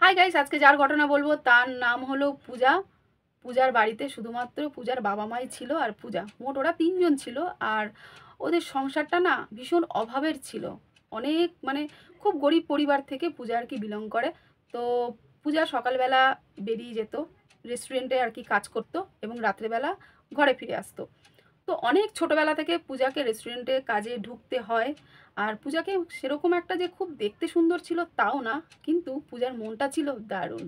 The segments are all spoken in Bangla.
হাই গাইস, আজকে যার ঘটনা বলবো তার নাম হলো পূজা। পূজার বাড়িতে শুধুমাত্র পূজার বাবা মাই ছিল আর পূজা, মোট ওরা তিনজন ছিল। আর ওদের সংসারটা না ভীষণ অভাবের ছিল। অনেক খুব গরিব পরিবার থেকে পূজা আর কি বিলং করে। তো পূজা সকালবেলা বেরিয়ে যেত, রেস্টুরেন্টে আর কি কাজ করতো এবং রাত্রেবেলা ঘরে ফিরে আসতো। তো অনেক ছোটোবেলা থেকে পূজাকে রেস্টুরেন্টে কাজে ঢুকতে হয়। আর পূজাকে সেরকম একটা যে খুব দেখতে সুন্দর ছিল তাও না, কিন্তু পূজার মনটা ছিল দারুণ।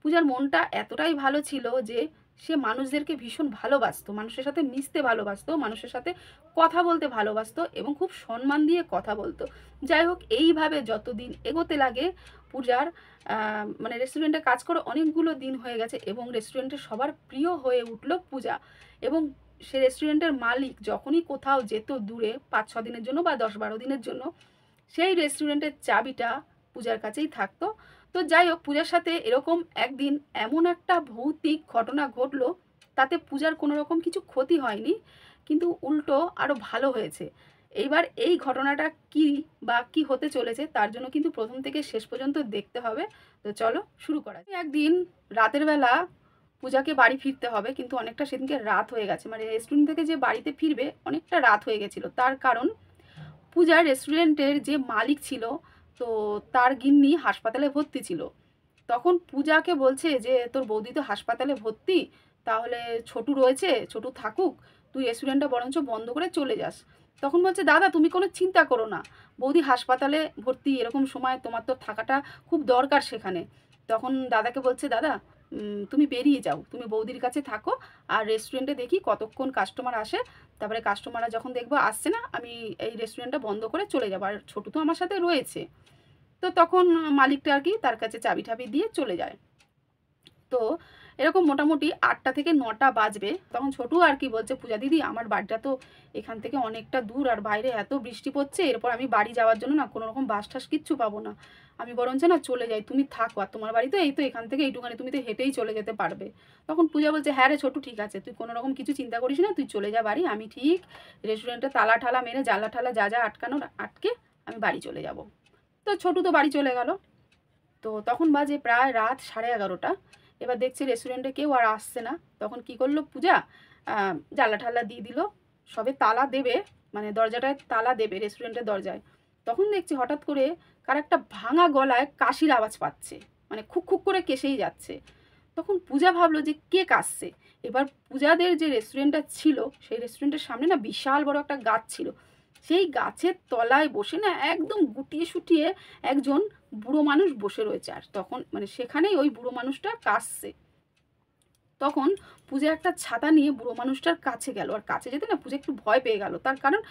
পূজার মনটা এতটাই ভালো ছিল যে সে মানুষদেরকে ভীষণ ভালোবাসতো, মানুষের সাথে মিশতে ভালোবাসতো, মানুষের সাথে কথা বলতে ভালোবাসতো এবং খুব সম্মান দিয়ে কথা বলতো। যাই হোক, এইভাবে যতদিন এগোতে লাগে পূজার রেস্টুরেন্টে কাজ করে অনেকগুলো দিন হয়ে গেছে এবং রেস্টুরেন্টের সবার প্রিয় হয়ে উঠলো পূজা। এবং সে রেস্টুরেন্টের মালিক যখনই কোথাও যেত দূরে 5-6 দিনের জন্য বা 10-12 দিনের জন্য, সেই রেস্টুরেন্টের চাবিটা পূজার কাছেই থাকতো। তো যাই হোক, পূজার সাথে এরকম একদিন এমন একটা ভৌতিক ঘটনা ঘটলো, তাতে পূজার কোনো রকম কিছু ক্ষতি হয়নি, কিন্তু উল্টো আরও ভালো হয়েছে। এইবার এই ঘটনাটা কি বা কি হতে চলেছে তার জন্য কিন্তু প্রথম থেকে শেষ পর্যন্ত দেখতে হবে। তো চলো শুরু করা যাক। একদিন রাতের বেলা পূজাকে বাড়ি ফিরতে হবে, কিন্তু অনেকটা সেদিনকে রাত হয়ে গেছে, রেস্টুরেন্ট থেকে যে বাড়িতে ফিরবে অনেকটা রাত হয়ে গেছিলো। তার কারণ পূজার রেস্টুরেন্টের যে মালিক ছিল, তো তার গিন্নি হাসপাতালে ভর্তি ছিল। তখন পূজাকে বলছে যে তোর বৌদি তো হাসপাতালে ভর্তি, তাহলে ছোটু রয়েছে, ছোটু থাকুক, তুই রেস্টুরেন্টটা বরঞ্চ বন্ধ করে চলে যাস। তখন বলছে দাদা তুমি কোনো চিন্তা করো না, বৌদি হাসপাতালে ভর্তি, এরকম সময় তোমার তো থাকাটা খুব দরকার সেখানে। তখন দাদাকে বলছে দাদা তুমি বেরিয়ে যাও, তুমি বৌদির কাছে থাকো, আর রেস্টুরেন্টে দেখি কতক্ষণ কাস্টমার আসে, তারপরে কাস্টমাররা যখন দেখবো আসছে না, আমি এই রেস্টুরেন্টটা বন্ধ করে চলে যাবো, আর ছোটু তো আমার সাথে রয়েছে। তো তখন মালিকটা আর কি তার কাছে চাবি ঠাবি দিয়ে চলে যায়। তো এরকম মোটামুটি 8টা থেকে 9টা বাজবে, তখন ছোটু আর কি বলছে পূজা দিদি আমার বাড়িটা তো এখান থেকে অনেকটা দূর, আর বাইরে এত বৃষ্টি পড়ছে, এরপর আমি বাড়ি যাওয়ার জন্য না কোনো রকম বাস টাস কিচ্ছু পাবো না, আমি বরঞ্চ না চলে যাই, তুমি থাকো, আর তোমার বাড়ি তো এই তো এখান থেকে এইটুখানি, তুমি তো হেঁটেই চলে যেতে পারবে। তখন পূজা বলছে হ্যাঁ রে ছোটু, ঠিক আছে, তুই কোনো রকম কিছু চিন্তা করিস না, তুই চলে যা বাড়ি, আমি ঠিক রেস্টুরেন্টে তালা ঠালা মেরে জানলা ঠালা যা যা আটকানোর আটকে আমি বাড়ি চলে যাব। তো ছোটু তো বাড়ি চলে গেল। তো তখন বাজে প্রায় রাত 11:30। এবার দেখছি রেস্টুরেন্টে কেউ আর আসছে না। তখন কি করলো পূজা, জানলা ঠাল্লা দিয়ে দিল, সবে তালা দেবে, দরজাটায় তালা দেবে রেস্টুরেন্টের দরজায়, তখন দেখছি হঠাৎ করে কার একটা ভাঙা গলায় কাশির আওয়াজ পাচ্ছে, খুক খুক করে কেসেই যাচ্ছে। তখন পূজা ভাবলো যে কে কাশছে। এবার পূজাদের যে রেস্টুরেন্টটা ছিল, সেই রেস্টুরেন্টের সামনে না বিশাল বড় একটা গাছ ছিল, সেই গাছের তলায় বসে না একদম গুটিয়ে শুটিয়ে একজন বুড়ো মানুষ বসে রয়েছে। আর তখন সেখানেই ওই বুড়ো মানুষটা কাশছে। তখন পূজা একটা ছাতা নিয়ে বুড়ো মানুষটার কাছে গেল, আর কাছে যেতে না পূজা একটু ভয় পেয়ে গেল, তার কারণ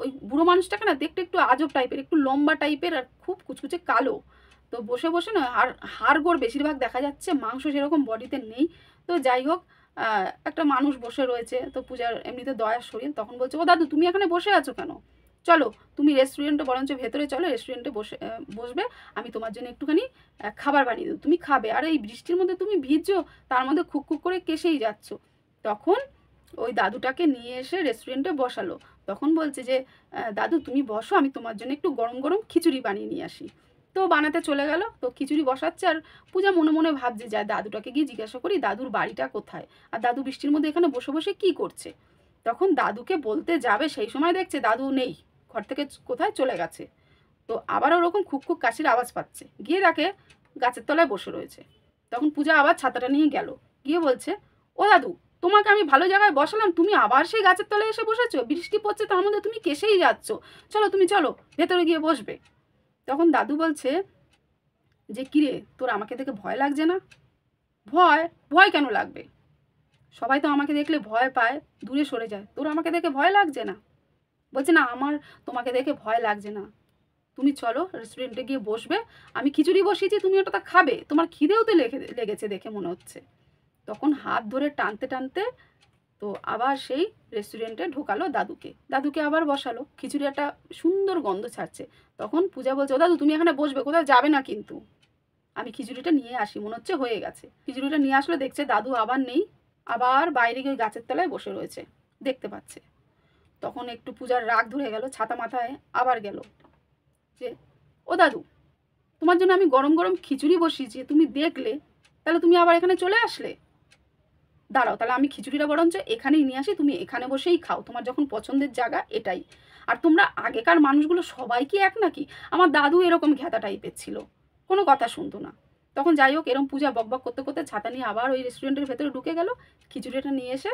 ওই বুড়ো মানুষটাকে না দেখতে একটু আজব টাইপের, একটু লম্বা টাইপের, আর খুব কুচকুচে কালো। তো বসে বসে না হাড়গোড় বেশিরভাগ দেখা যাচ্ছে, মাংস সেরকম বডিতে নেই। তো যাই হোক, একটা মানুষ বসে রয়েছে, তো পূজার এমনিতে দয়ার শরীর। তখন বলছে ও দাদু তুমি এখানে বসে আছো কেন, চলো তুমি রেস্টুরেন্টে বরঞ্চ ভেতরে চলো, রেস্টুরেন্টে বসবে, আমি তোমার জন্য একটুখানি খাবার বানিয়ে দেবো, তুমি খাবে, আর এই বৃষ্টির মধ্যে তুমি ভিজছো, তার মধ্যে খুক খুক করে কেসেই যাচ্ছ। তখন ওই দাদুটাকে নিয়ে এসে রেস্টুরেন্টে বসালো। তখন বলছে যে দাদু তুমি বসো, আমি তোমার জন্য একটু গরম গরম খিচুড়ি বানিয়ে নিয়ে আসি। তো বানাতে চলে গেল, তো খিচুড়ি বসাচ্ছে, আর পূজা মনে মনে ভাবছে যায় দাদুটাকে গিয়ে জিজ্ঞাসা করি দাদুর বাড়িটা কোথায়, আর দাদু বৃষ্টির মধ্যে এখানে বসে বসে কি করছে। তখন দাদুকে বলতে যাবে, সেই সময় দেখছে দাদু নেই, ঘর থেকে কোথায় চলে গেছে। তো আবার ওরকম খুক খুক কাশির আওয়াজ পাচ্ছে, গিয়ে দেখে গাছের তলায় বসে রয়েছে। তখন পূজা আবার ছাতাটা নিয়ে গেল, গিয়ে বলছে ও দাদু তোমাকে আমি ভালো জায়গায় বসালাম, তুমি আবার সেই গাছের তলায় এসে বসেছো, বৃষ্টি পড়ছে তার মধ্যে তুমি কেসেই যাচ্ছ, চলো তুমি চলো ভেতরে গিয়ে বসবে। তখন দাদু বলছে যে কিরে তোর আমাকে দেখে ভয় লাগছে না। ভয়? ভয় কেন লাগবে, সবাই তো আমাকে দেখলে ভয় পায়, দূরে সরে যায়, তোর আমাকে দেখে ভয় লাগছে না। বলছে না আমার তোমাকে দেখে ভয় লাগছে না, তুমি চলো রেস্টুরেন্টে গিয়ে বসবে, আমি খিচুড়ি বসিয়েছি তুমি ওটা খাবে, তোমার খিদেও তো লেগেছে দেখে মনে হচ্ছে। তখন হাত ধরে টানতে টানতে তো আবার সেই রেস্টুরেন্টে ঢোকালো দাদুকে, দাদুকে আবার বসালো, খিচুড়ি একটা সুন্দর গন্ধ ছাড়ছে। তখন পূজা বলছে ও দাদু তুমি এখানে বসবে, কোথাও যাবে না কিন্তু, আমি খিচুড়িটা নিয়ে আসি, মনে হচ্ছে হয়ে গেছে। খিচুড়িটা নিয়ে আসলে দেখছে দাদু আবার নেই, আবার বাইরে গিয়ে গাছের তলায় বসে রয়েছে, দেখতে পাচ্ছে। তখন একটু পূজার রাগ ধরে গেল, ছাতা মাথায় আবার গেল যে ও দাদু তোমার জন্য আমি গরম গরম খিচুড়ি বসিয়েছি, তুমি দেখলে, তাহলে তুমি আবার এখানে চলে আসলে। দাঁড়াও, তাহলে আমি খিচুড়িটা বরঞ্চ এখানেই নিয়ে আসি, তুমি এখানে বসেই খাও, তোমার যখন পছন্দের জায়গা এটাই। আর তোমরা আগেকার মানুষগুলো সবাই কি এক নাকি? আমার দাদু এরকম ঘ্যাতা টাইপের ছিল, কোনো কথা শুনতো না। তখন যাই হোক, এরকম পূজা বকবক করতে করতে ছাতা নিয়ে আবার ওই রেস্টুরেন্টের ভেতরে ঢুকে গেল, খিচুড়িটা নিয়ে এসে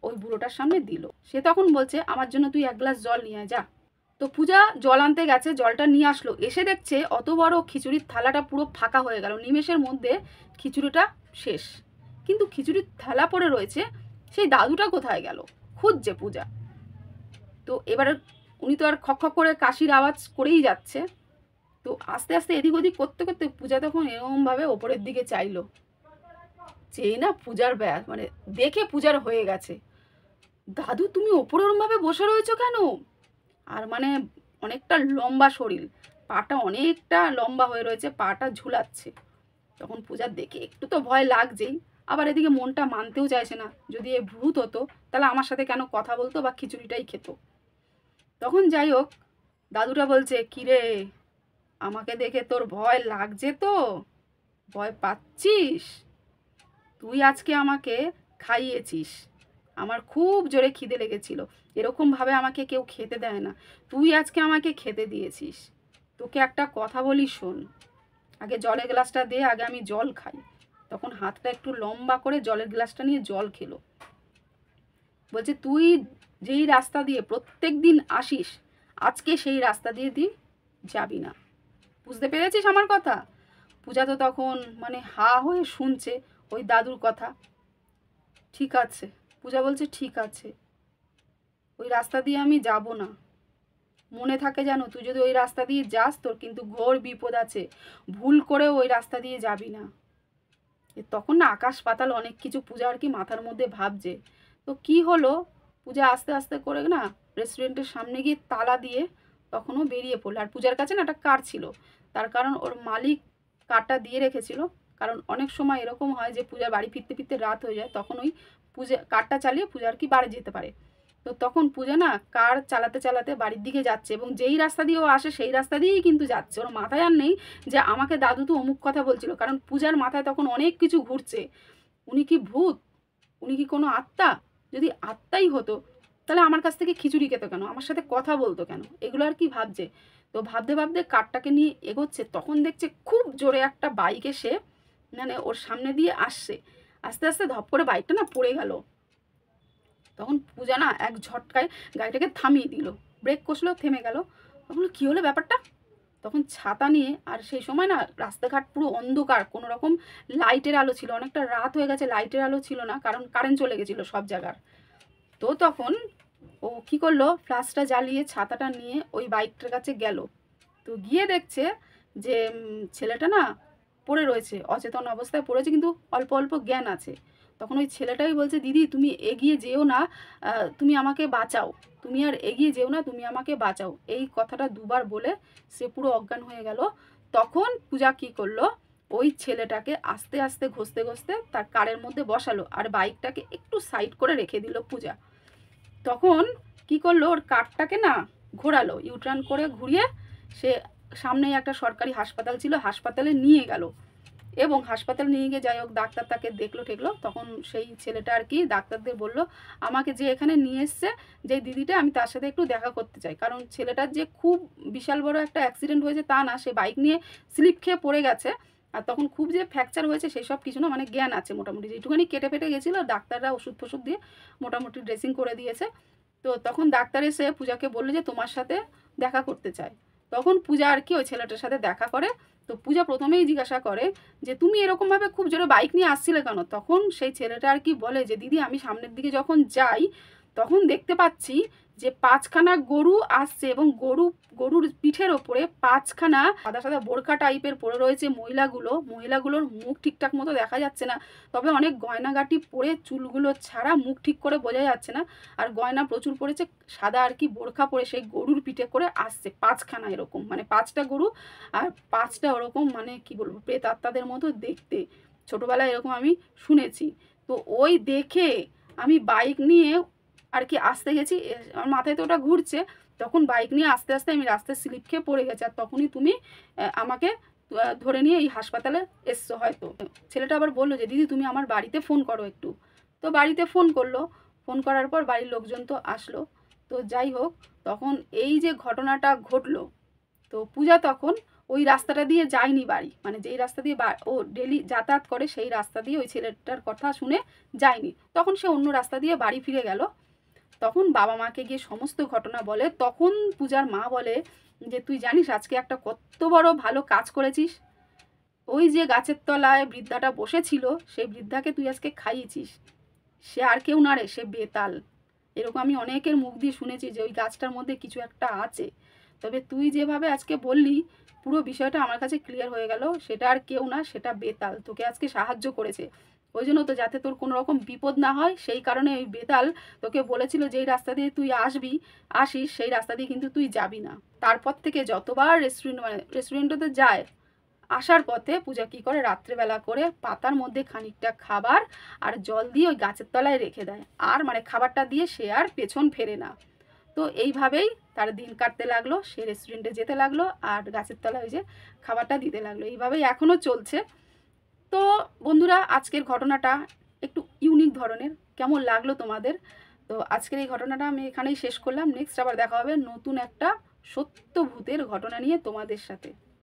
ওই বুড়োটার সামনে দিল। সে তখন বলছে, আমার জন্য তুই এক গ্লাস জল নিয়ে আয় যা। তো পূজা জল আনতে গেছে, জলটা নিয়ে আসলো, এসে দেখছে অত বড় খিচুড়ির থালাটা পুরো ফাঁকা হয়ে গেল, নিমেষের মধ্যে খিচুড়িটা শেষ। কিন্তু খিচুড়ির থালা পড়ে রয়েছে, সেই দাদুটা কোথায় গেল খুঁজছে পূজা। তো এবার উনি তো আর খক খক করে কাশির আওয়াজ করেই যাচ্ছে। তো আস্তে আস্তে এদিক ওদিক করতে করতে পূজা তখন এরকমভাবে ওপরের দিকে চাইলো, চেয়ে না পূজার মানে দেখে পূজার হয়ে গেছে, দাদু তুমি ওপরে ওরমভাবে বসে রয়েছো কেন? আর মানে অনেকটা লম্বা শরীর, পাটা অনেকটা লম্বা হয়ে রয়েছে, পাটা ঝুলাচ্ছে। তখন পূজার দেখে একটু তো ভয় লাগছেই, আবার এদিকে মনটা মানতেও চাইছে না, যদি এ ভূত হতো তাহলে আমার সাথে কেন কথা বলতো বা খিচুড়িটাই খেত। তখন যাই হোক, দাদুটা বলছে, কিরে আমাকে দেখে তোর ভয় লাগছে তো? ভয় পাচ্ছিস? তুই আজকে আমাকে খাইয়েছিস, আমার খুব জোরে খিদে লেগেছিল, এরকমভাবে আমাকে কেউ খেতে দেয় না, তুই আজকে আমাকে খেতে দিয়েছিস। তোকে একটা কথা বলি শোন, আগে জলের গ্লাসটা দে, আগে আমি জল খাই। তখন হাতটা একটু লম্বা করে জলের গ্লাসটা নিয়ে জল খেলো। বলছে, তুই যেই রাস্তা দিয়ে প্রত্যেক দিন আসিস, আজকে সেই রাস্তা দিয়ে যাবি না। বুঝতে পেরেছিস আমার কথা? পূজা তো তখন মানে হা হয়ে শুনছে ওই দাদুর কথা। ঠিক আছে, পূজা বলছে, ঠিক আছে, ওই রাস্তা দিয়ে আমি যাব না। মনে থাকে জানো, তুই যদি ওই রাস্তা দিয়ে যাস তোর কিন্তু ঘোর বিপদ আছে, ভুল করে ওই রাস্তা দিয়ে যাবি না। তখন না আকাশ পাতাল অনেক কিছু পূজা আর কি মাথার মধ্যে ভাবছে। তো কি হলো, পূজা আস্তে আস্তে করে না রেস্টুরেন্টের সামনে গিয়ে তালা দিয়ে তখনও বেরিয়ে পড়লো। আর পূজার কাছে না একটা কার ছিল, তার কারণ ওর মালিক কারটা দিয়ে রেখেছিল। কারণ অনেক সময় এরকম হয় যে পূজার বাড়ি ফিরতে ফিরতে রাত হয়ে যায়, তখন ওই পূজা কারটা চালিয়ে পূজা আর কি বাড়ি যেতে পারে। তো তখন পূজা না কার চালাতে চালাতে বাড়ির দিকে যাচ্ছে, এবং যেই রাস্তা দিয়ে ও আসে সেই রাস্তা দিয়েই কিন্তু যাচ্ছে। ওর মাথায় আর নেই যে আমাকে দাদু তো অমুক কথা বলছিল, কারণ পূজার মাথায় তখন অনেক কিছু ঘুরছে। উনি কি ভূত? উনি কি কোনো আত্মা? যদি আত্মাই হতো তাহলে আমার কাছ থেকে খিচুড়ি খেতো কেন, আমার সাথে কথা বলতো কেন, এগুলো আর কি ভাবছে। তো ভাবতে ভাবতে কারটাকে নিয়ে এগোচ্ছে, তখন দেখছে খুব জোরে একটা বাইক এসে মানে ওর সামনে দিয়ে আসছে। আস্তে আস্তে ধপ করে বাইকটা না পড়ে গেল। তখন পূজা না এক ঝটকায় গাড়িটাকে থামিয়ে দিল, ব্রেক কষলো, থেমে গেল। তখন কী হলো ব্যাপারটা? তখন ছাতা নিয়ে, আর সেই সময় না রাস্তাঘাট পুরো অন্ধকার, কোনো রকম লাইটের আলো ছিল, অনেকটা রাত হয়ে গেছে, লাইটের আলো ছিল না, কারণ কারেন্ট চলে গেছিলো সব জায়গার। তো তখন ও কি করলো, ফ্ল্যাশটা জ্বালিয়ে ছাতাটা নিয়ে ওই বাইকটার কাছে গেল। তো গিয়ে দেখছে যে ছেলেটা না পড়ে রয়েছে, অচেতন অবস্থায় পড়েছে, কিন্তু অল্প অল্প জ্ঞান আছে। তখন ওই ছেলেটাই বলছে, দিদি তুমি এগিয়ে যেও না, তুমি আমাকে বাঁচাও, তুমি আর এগিয়ে যেও না, তুমি আমাকে বাঁচাও। এই কথাটা দুবার বলে সে পুরো অজ্ঞান হয়ে গেল। তখন পূজা কি করলো, ওই ছেলেটাকে আস্তে আস্তে ঘষতে ঘষতে তার কারের মধ্যে বসালো, আর বাইকটাকে একটু সাইড করে রেখে দিল পূজা। তখন কি করলো, ওর কারটাকে না ঘোরালো, ইউটার্ন করে ঘুরিয়ে সে সামনেই একটা সরকারি হাসপাতাল ছিল, হাসপাতালে নিয়ে গেল। এবং হাসপাতাল নিয়ে গিয়ে যাই হোক ডাক্তার তাকে দেখলো ঠেকলো। তখন সেই ছেলেটা আর কি ডাক্তারদের বলল, আমাকে যে এখানে নিয়ে এসছে যে দিদিটা, আমি তার সাথে একটু দেখা করতে চাই। কারণ ছেলেটার যে খুব বিশাল বড় একটা অ্যাক্সিডেন্ট হয়েছে তা না, সে বাইক নিয়ে স্লিপ খেয়ে পড়ে গেছে। আর তখন খুব যে ফ্র্যাকচার হয়েছে সেই সব কিছু না, মানে জ্ঞান আছে মোটামুটি, যেটুখানি কেটে ফেটে গেছিলো ডাক্তাররা ওষুধ ফষুধ দিয়ে মোটামুটি ড্রেসিং করে দিয়েছে। তো তখন ডাক্তার এসে পূজাকে বললো যে তোমার সাথে দেখা করতে চায়। তখন পূজা আর কি ওই ছেলেটার সাথে দেখা করে। তো পূজা প্রথমেই জিজ্ঞাসা করে যে তুমি এরকমভাবে খুব জোরে বাইক নিয়ে আসছিলে কেন? তখন সেই ছেলেটা আর কি বলে যে দিদি আমি সামনের দিকে যখন যাই তখন দেখতে পাচ্ছি যে 5খানা গরু আসছে, এবং গরুর পিঠের ওপরে 5খানা সাদা সাদা বোরখা টাইপের পরে রয়েছে মহিলাগুলোর মুখ ঠিকঠাক মতো দেখা যাচ্ছে না, তবে অনেক গয়নাগাটি পরে, চুলগুলো ছাড়া, মুখ ঠিক করে বোঝা যাচ্ছে না, আর গয়না প্রচুর পড়েছে, সাদা আর কি বোরখা পরে সেই গরুর পিঠে করে আসছে 5খানা, এরকম মানে 5টা গরু আর 5টা ওরকম মানে কি বলবো প্রেতাত্মাদের মতো দেখতে। ছোটোবেলায় এরকম আমি শুনেছি। তো ওই দেখে আমি বাইক নিয়ে আর কি আসতে গেছি, আমার মাথায় তো ওটা ঘুরছে, তখন বাইক নিয়ে আস্তে আস্তে আমি রাস্তায় স্লিপ খেয়ে পড়ে গেছি, আর তখনই তুমি ধরে নিয়ে এই হাসপাতালে এসছো হয়তো। ছেলেটা আবার বললো যে দিদি তুমি আমার বাড়িতে ফোন করো একটু। তো বাড়িতে ফোন করলো, ফোন করার পর বাড়ির লোকজন তো আসলো। তো যাই হোক, তখন এই যে ঘটনাটা ঘটলো, তো পূজা তখন ওই রাস্তাটা দিয়ে যায়নি বাড়ি, মানে যেই রাস্তা দিয়ে ও ডেলি যাতায়াত করে সেই রাস্তা দিয়ে ওই ছেলেটার কথা শুনে যায়নি, তখন সে অন্য রাস্তা দিয়ে বাড়ি ফিরে গেল। তখন বাবা মাকে গিয়ে সমস্ত ঘটনা বলে। তখন পূজার মা বলে যে তুই জানিস আজকে একটা কত বড় ভালো কাজ করেছিস, ওই যে গাছের তলায় বৃদ্ধাটা বসেছিল সেই বৃদ্ধাকে তুই আজকে খাইয়েছিস। সে আর কেউ না রে, সে বেতাল। এরকম আমি অনেকের মুখ দিয়ে শুনেছি যে ওই গাছটার মধ্যে কিছু একটা আছে। তবে তুই যেভাবে আজকে বললি পুরো বিষয়টা আমার কাছে ক্লিয়ার হয়ে গেল, সেটা আর কেউ না, সেটা বেতাল তোকে আজকে সাহায্য করেছে। ওই জন্য তো যাতে তোর কোনো রকম বিপদ না হয় সেই কারণে ওই বেতাল তোকে বলেছিল যেই রাস্তা দিয়ে তুই আসিস সেই রাস্তা দিয়ে কিন্তু তুই যাবি না। তারপর থেকে যতবার রেস্টুরেন্টে যায়, আসার পথে পূজা কী করে রাত্রেবেলা করে পাতার মধ্যে খানিকটা খাবার আর জল দিয়ে ওই গাছের তলায় রেখে দেয়, আর মানে খাবারটা দিয়ে সে আর পেছন ফেরে না। তো এইভাবেই তার দিন কাটতে লাগলো, সে রেস্টুরেন্টে যেতে লাগলো আর গাছের তলায় ওই যে খাবারটা দিতে লাগলো, এইভাবেই এখনও চলছে। তো বন্ধুরা, আজকের ঘটনাটা একটু ইউনিক ধরনের, কেমন লাগলো তোমাদের? তো আজকের এই ঘটনাটা আমি এখানেই শেষ করলাম। নেক্সট আবার দেখা হবে নতুন একটা সত্য ভূতের ঘটনা নিয়ে তোমাদের সাথে।